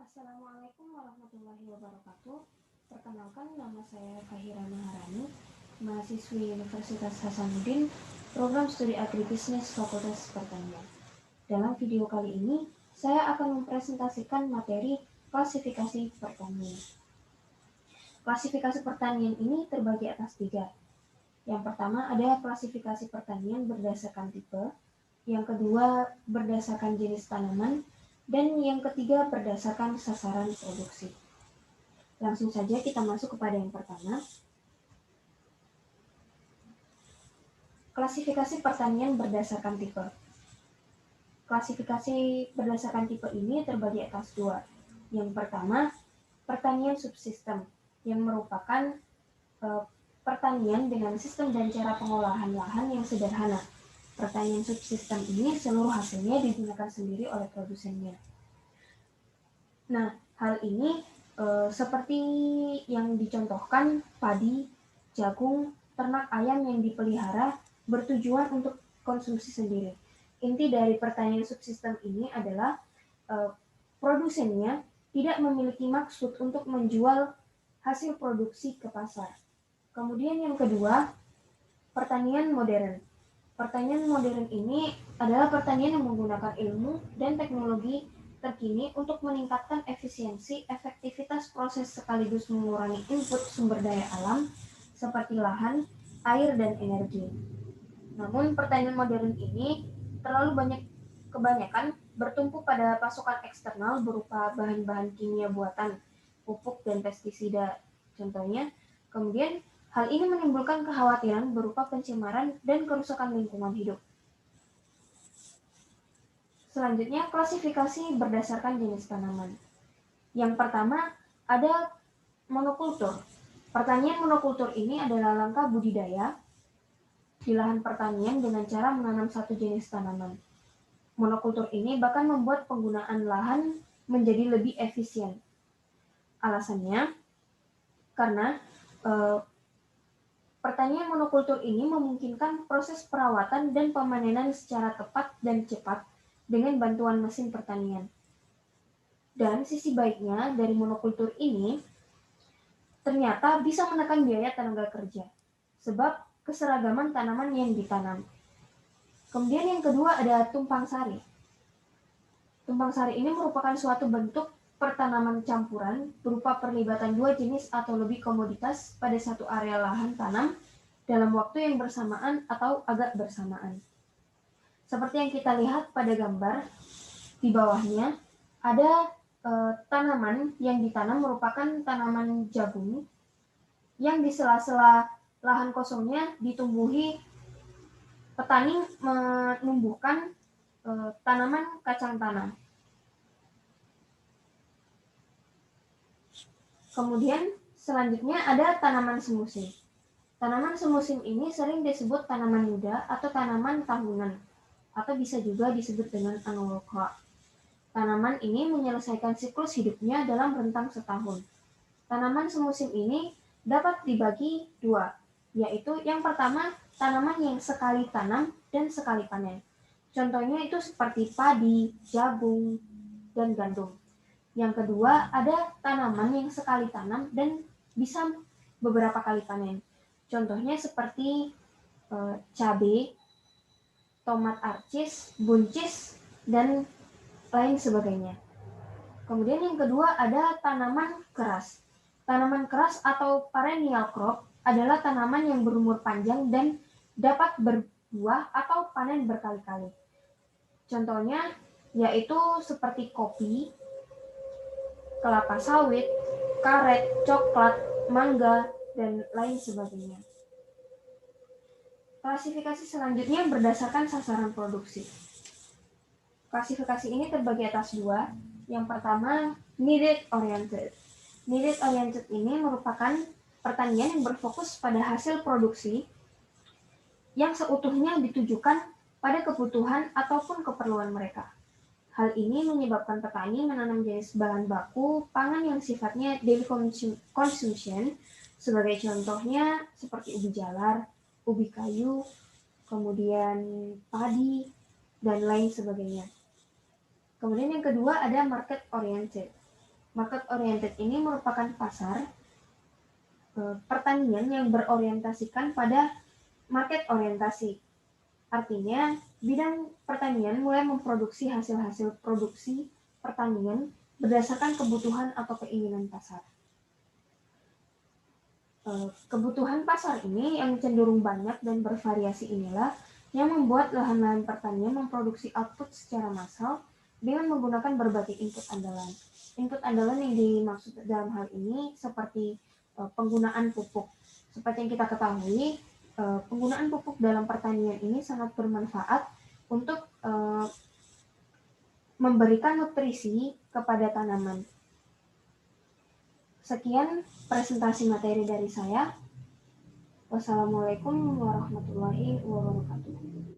Assalamualaikum warahmatullahi wabarakatuh. Perkenalkan, nama saya Fahira Maharani, mahasiswi Universitas Hasanuddin, Program Studi Agribisnis Fakultas Pertanian. Dalam video kali ini, saya akan mempresentasikan materi klasifikasi pertanian. Klasifikasi pertanian ini terbagi atas 3. Yang pertama ada klasifikasi pertanian berdasarkan tipe, yang kedua berdasarkan jenis tanaman, dan yang ketiga berdasarkan sasaran produksi. Langsung saja kita masuk kepada yang pertama. Klasifikasi pertanian berdasarkan tipe. Klasifikasi berdasarkan tipe ini terbagi atas 2. Yang pertama, pertanian subsistem, yang merupakan pertanian dengan sistem dan cara pengolahan lahan yang sederhana. Pertanian subsistem ini seluruh hasilnya digunakan sendiri oleh produsennya. Nah, hal ini seperti yang dicontohkan padi, jagung, ternak ayam yang dipelihara bertujuan untuk konsumsi sendiri. Inti dari pertanian subsistem ini adalah produsennya tidak memiliki maksud untuk menjual hasil produksi ke pasar. Kemudian yang kedua, pertanian modern. Pertanian modern ini adalah pertanian yang menggunakan ilmu dan teknologi terkini untuk meningkatkan efisiensi, efektivitas proses sekaligus mengurangi input sumber daya alam seperti lahan, air, dan energi. Namun pertanian modern ini kebanyakan bertumpu pada pasokan eksternal berupa bahan-bahan kimia buatan, pupuk, dan pestisida contohnya. Kemudian hal ini menimbulkan kekhawatiran berupa pencemaran dan kerusakan lingkungan hidup. Selanjutnya, klasifikasi berdasarkan jenis tanaman. Yang pertama, ada monokultur. Pertanian monokultur ini adalah langkah budidaya di lahan pertanian dengan cara menanam satu jenis tanaman. Monokultur ini bahkan membuat penggunaan lahan menjadi lebih efisien. Alasannya, karena pertanian monokultur ini memungkinkan proses perawatan dan pemanenan secara tepat dan cepat dengan bantuan mesin pertanian. Dan sisi baiknya dari monokultur ini ternyata bisa menekan biaya tenaga kerja, sebab keseragaman tanaman yang ditanam. Kemudian yang kedua ada tumpang sari. Tumpang sari ini merupakan suatu bentuk pertanaman campuran berupa perlibatan 2 jenis atau lebih komoditas pada satu area lahan tanam dalam waktu yang bersamaan atau agak bersamaan. Seperti yang kita lihat pada gambar di bawahnya, ada tanaman yang ditanam merupakan tanaman jagung yang di sela-sela lahan kosongnya ditumbuhi, petani menumbuhkan tanaman kacang tanah. Kemudian selanjutnya ada tanaman semusim. Tanaman semusim ini sering disebut tanaman muda atau tanaman tahunan, atau bisa juga disebut dengan annual crop. Tanaman ini menyelesaikan siklus hidupnya dalam rentang setahun. Tanaman semusim ini dapat dibagi 2, yaitu yang pertama tanaman yang sekali tanam dan sekali panen. Contohnya itu seperti padi, jagung, dan gandum. Yang kedua ada tanaman yang sekali tanam dan bisa beberapa kali panen. Contohnya seperti cabai, tomat arcis, buncis, dan lain sebagainya. Kemudian yang kedua ada tanaman keras. Tanaman keras atau perennial crop adalah tanaman yang berumur panjang dan dapat berbuah atau panen berkali-kali. Contohnya yaitu seperti kopi, kelapa sawit, karet, coklat, mangga, dan lain sebagainya. Klasifikasi selanjutnya berdasarkan sasaran produksi. Klasifikasi ini terbagi atas 2. Yang pertama, needed oriented. Needed oriented ini merupakan pertanian yang berfokus pada hasil produksi yang seutuhnya ditujukan pada kebutuhan ataupun keperluan mereka. Hal ini menyebabkan petani menanam jenis bahan baku pangan yang sifatnya daily consumption, sebagai contohnya seperti ubi jalar, ubi kayu, kemudian padi, dan lain sebagainya. Kemudian yang kedua ada market oriented. Market oriented ini merupakan pasar pertanian yang berorientasikan pada market orientasi. Artinya, bidang pertanian mulai memproduksi hasil-hasil produksi pertanian berdasarkan kebutuhan atau keinginan pasar. Kebutuhan pasar ini yang cenderung banyak dan bervariasi inilah yang membuat lahan-lahan pertanian memproduksi output secara massal dengan menggunakan berbagai input andalan. Input andalan yang dimaksud dalam hal ini seperti penggunaan pupuk. Seperti yang kita ketahui, penggunaan pupuk dalam pertanian ini sangat bermanfaat untuk memberikan nutrisi kepada tanaman. Sekian presentasi materi dari saya. Wassalamualaikum warahmatullahi wabarakatuh.